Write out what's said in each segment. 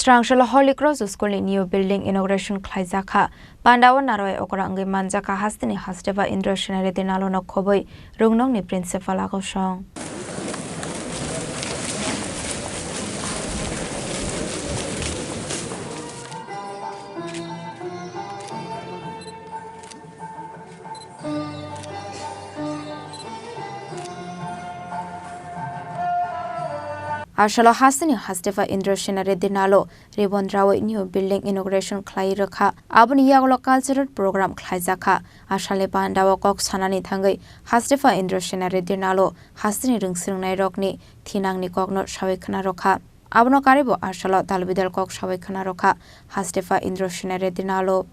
Srangsalo Holy Cross School new building inauguration Khlaijakha Pandawan naroi Khorang manjaka hastini hasteva Inauguration dinalo no khoboi rungnong ni principal agosong Arshalo hastini hasteva Inauguration dinalo Ribondrawo new building inauguration Khlaijakha abuni yaglo cultural program Khlaijakha ashale Pandawa kok sanani thangai hasteva Inauguration dinalo hastini rungsringnai rokni thinangni kokno sawekhana rokha abono karibo arshalo dalbidal kok sawekhana rokha hasteva Inauguration dinalo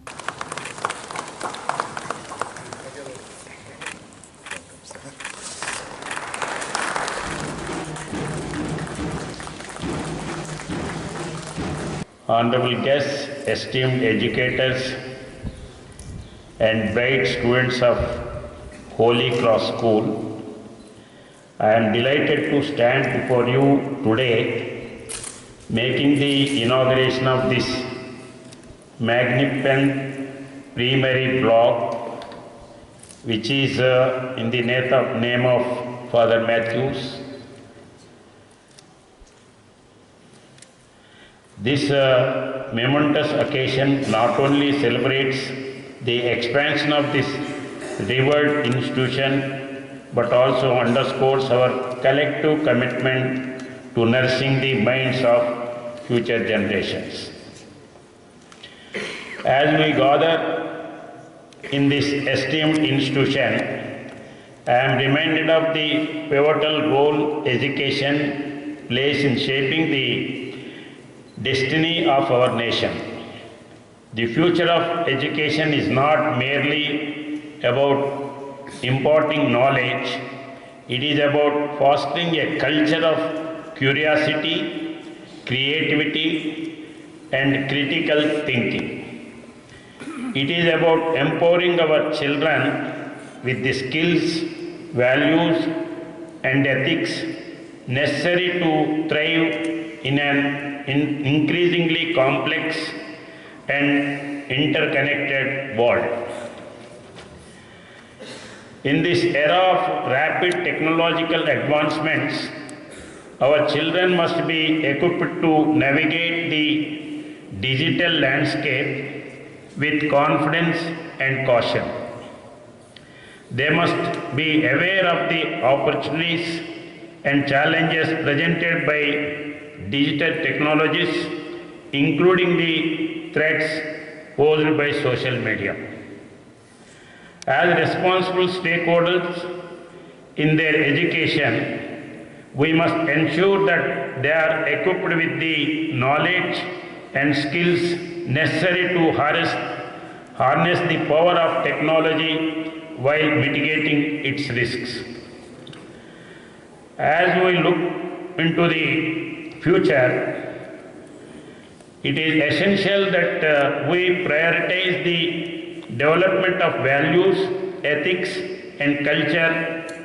Honorable guests, esteemed educators and bright students of Holy Cross School, I am delighted to stand before you today making the inauguration of this magnificent primary block which is in the name of Father Matthews. This momentous occasion not only celebrates the expansion of this revered institution but also underscores our collective commitment to nourishing the minds of future generations. As we gather in this esteemed institution, I am reminded of the pivotal role education plays in shaping the destiny of our nation. The future of education is not merely about imparting knowledge, it is about fostering a culture of curiosity, creativity, and critical thinking. It is about empowering our children with the skills, values, and ethics necessary to thrive in an increasingly complex and interconnected world. In this era of rapid technological advancements, our children must be equipped to navigate the digital landscape with confidence and caution. They must be aware of the opportunities and challenges presented by digital technologies, including the threats posed by social media. As responsible stakeholders in their education, we must ensure that they are equipped with the knowledge and skills necessary to harness the power of technology while mitigating its risks. As we look into the future, it is essential that we prioritize the development of values, ethics, and culture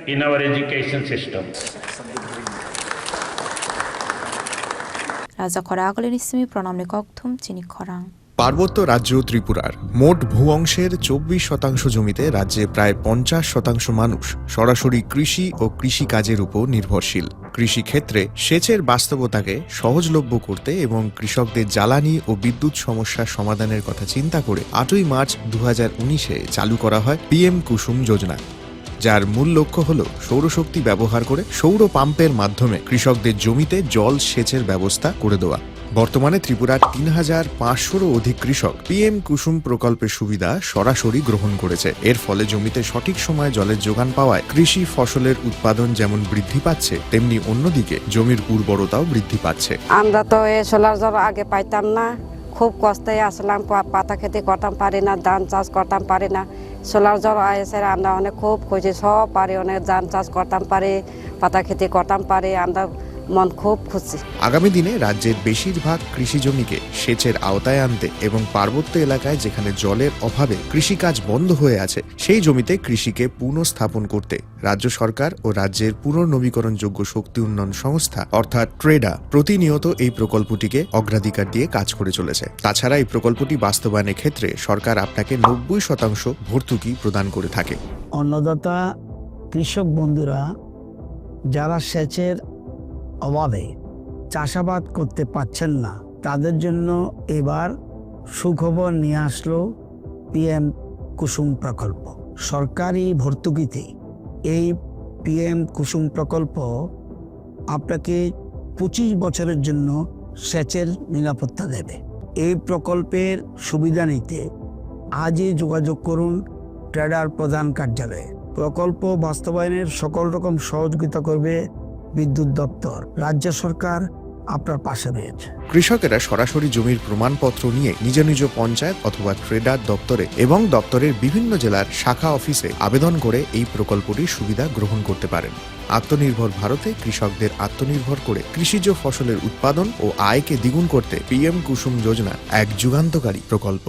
in our education system. Raja Khorang ismi pronamne kokthum Chini Khorang. পার্বত্য রাজ্য ত্রিপুরার মোট ভূ অংশের 24% জমিতে রাজ্যে প্রায় 50% মানুষ সরাসরি কৃষি ও কৃষি কাজের উপর নির্ভরশীল। কৃষি ক্ষেত্রে সেচের বাস্তবতাকে সহজলভ্য করতে এবং কৃষকদের জ্বালানি ও বিদ্যুৎ সমস্যার সমাধানের কথা চিন্তা করে 8ই মার্চ 2019-এ চালু করা হয় PM কুসুম যোজনা, যার মূল লক্ষ্য হল সৌরশক্তি ব্যবহার করে সৌর পাম্পের মাধ্যমে কৃষকদের জমিতে জল সেচের ব্যবস্থা করে দেওয়া। বর্তমানে ত্রিপুরার 3500-রও অধিক কৃষক PM কুসুম প্রকল্পের সুবিধা সরাসরি গ্রহণ করেছে। এর ফলে জমিতে সঠিক সময়ে জলের যোগান পাওয়ায় কৃষি ফসলের উৎপাদন যেমন বৃদ্ধি পাচ্ছে, তেমনি অন্যদিকে জমির উর্বরতাও বৃদ্ধি পাচ্ছে। আমরা তো এই সোলার জল আগে পাইতাম না, খুব কষ্টে আসলাম, পাতা খেতে করতাম পারি না, ধান চাষ করতাম পারি না। সোলার জল এসে আমরা অনেক খুব খুশি, সব পারি, অনেক ধান চাষ করতাম পারি, পাতা খেতে করতাম পারি। আমরা মন খুব খুশি। আগামী দিনে রাজ্যের বেশিরভাগ কৃষি জমিকে সেচের আওতায় আনতে এবং পার্বত্য এলাকায় যেখানে জলের অভাবে কৃষিকাজ বন্ধ হয়ে আছে সেই জমিতে কৃষিকে পুনঃস্থাপন করতে রাজ্য সরকার ও রাজ্যের পুনর্নবীকরণযোগ্য শক্তি উন্নয়ন সংস্থা অর্থাৎ ট্রেডা প্রতিনিয়ত এই প্রকল্পটিকে অগ্রাধিকার দিয়ে কাজ করে চলেছে। তাছাড়া এই প্রকল্পটি বাস্তবায়নের ক্ষেত্রে সরকার আপনাকে 90% ভর্তুকি প্রদান করে থাকে। অন্নদাতা কৃষক বন্ধুরা যারা সেচের অভাবে চাষাবাদ করতে পারছেন না তাদের জন্য এবার সুখবর নিয়ে আসলো পিএম কুসুম প্রকল্প। সরকারি ভর্তুকিতে এই পিএম কুসুম প্রকল্প আপনাকে 25 বছরের জন্য সেচের নিরাপত্তা দেবে। এই প্রকল্পের সুবিধা নিতে আজই যোগাযোগ করুন ট্রেডার প্রধান কার্যালয়ে। প্রকল্প বাস্তবায়নের সকল রকম সহযোগিতা করবে বিদ্যুৎ দপ্তর। রাজ্য সরকার আপনার পাশে রয়েছে। কৃষকেরা সরাসরি জমির প্রমাণপত্র নিয়ে নিজ নিজ পঞ্চায়েত অথবা ট্রেডার দপ্তরে এবং দপ্তরের বিভিন্ন জেলার শাখা অফিসে আবেদন করে এই প্রকল্পটির সুবিধা গ্রহণ করতে পারেন। আত্মনির্ভর ভারতে কৃষকদের আত্মনির্ভর করে কৃষিজ ফসলের উৎপাদন ও আয়কে দ্বিগুণ করতে পিএম কুসুম যোজনা এক যুগান্তকারী প্রকল্প।